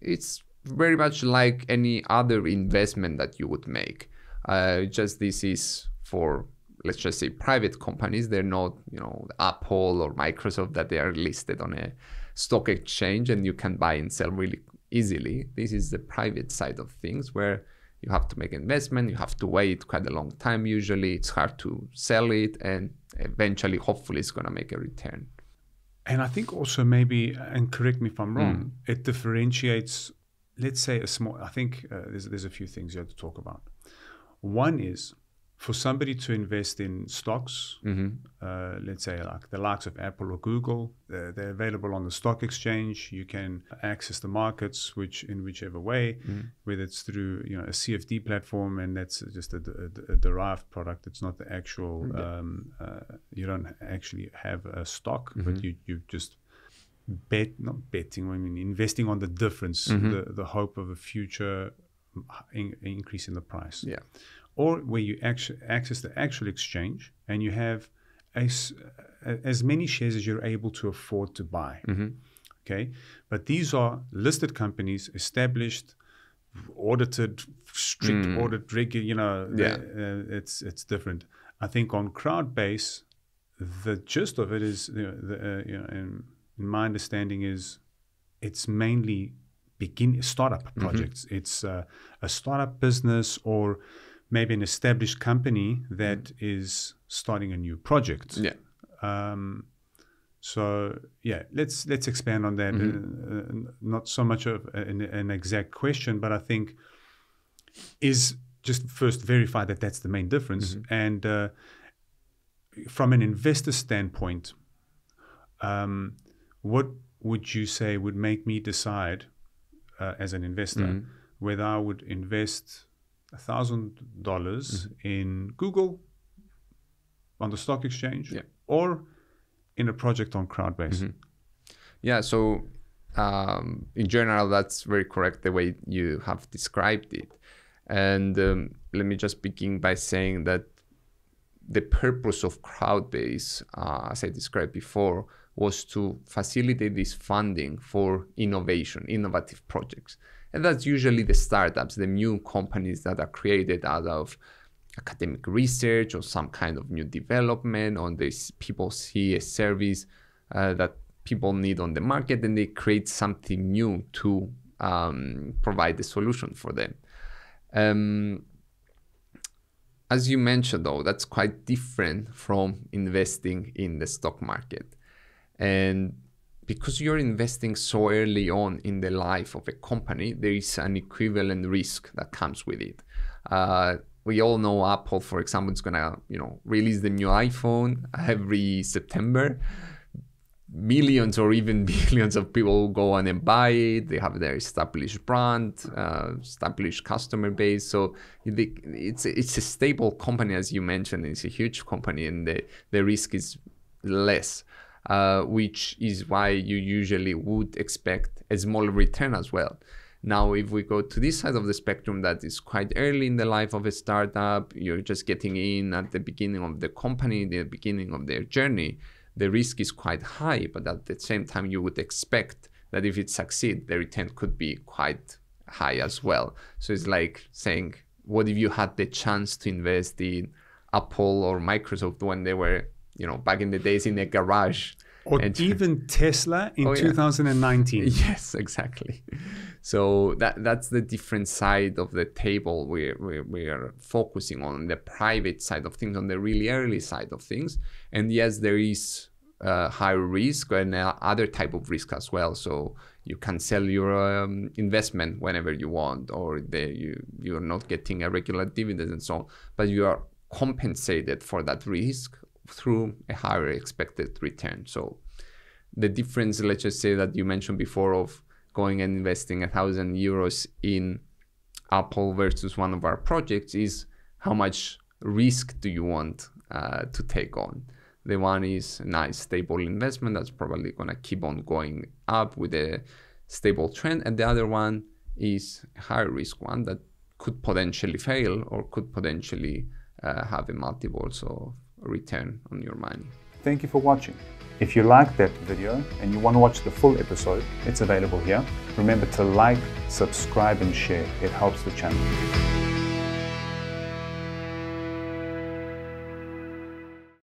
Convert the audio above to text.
it's very much like any other investment that you would make. Just this is for, let's just say, private companies. They're not, Apple or Microsoft, that they are listed on a stock exchange and you can buy and sell really easily. This is the private side of things, where you have to make investment, you have to wait quite a long time usually, it's hard to sell it, and eventually, hopefully, it's going to make a return. And I think also maybe, and correct me if I'm wrong, it differentiates, let's say I think there's a few things you have to talk about. One is, for somebody to invest in stocks, let's say like the likes of Apple or Google, they're available on the stock exchange. You can access the markets in whichever way, whether it's through a CFD platform, and that's just a derived product. It's not the actual. You don't actually have a stock, but you just investing on the difference, the hope of a future increase in the price. Yeah. Or where you access the actual exchange and you have as many shares as you're able to afford to buy. Okay, but these are listed companies, established, audited, strict audit, regular. It's different. I think on Crowdbase, the gist of it is, in my understanding, is it's mainly startup projects. It's a startup business, or maybe an established company that is starting a new project. So let's expand on that. Not so much of an exact question, but I think is just first verify that that's the main difference. And from an investor standpoint, what would you say would make me decide as an investor whether I would invest $1,000 in Google on the stock exchange or in a project on Crowdbase? Yeah, so in general, that's very correct the way you have described it. And let me just begin by saying that the purpose of Crowdbase, as I described before, was to facilitate this funding for innovative projects. And that's usually the startups, the new companies that are created out of academic research or some kind of new development, or these people see a service that people need on the market, and they create something new to provide the solution for them. As you mentioned, though, that's quite different from investing in the stock market. And because you're investing so early on in the life of a company, there is an equivalent risk that comes with it. We all know Apple, for example, is gonna release the new iPhone every September. Millions or even billions of people go on and buy it. They have their established brand, established customer base. So it's a stable company, as you mentioned. It's a huge company, and the risk is less. Which is why you usually would expect a small return as well. Now, if we go to this side of the spectrum, that is quite early in the life of a startup, you're just getting in at the beginning of the company, the beginning of their journey, the risk is quite high, but at the same time, you would expect that if it succeeds, the return could be quite high as well. So it's like saying, what if you had the chance to invest in Apple or Microsoft when they were back in the days in a garage? Or even Tesla in 2019. Yes, exactly. So that's the different side of the table we are focusing on the private side of things, on the really early side of things. And yes, there is higher risk and other type of risk as well. So you can sell your investment whenever you want, or you're not getting a regular dividend and so on. But you are compensated for that risk through a higher expected return. So the difference, let's just say that you mentioned before, of going and investing €1,000 in Apple versus one of our projects is how much risk do you want to take on. The one is a nice stable investment that's probably going to keep on going up with a stable trend, and the other one is a higher risk one that could potentially fail or could potentially have a multiples of return on your money. Thank you for watching. If you liked that video and you want to watch the full episode, it's available here. Remember to like, subscribe and share. It helps the channel.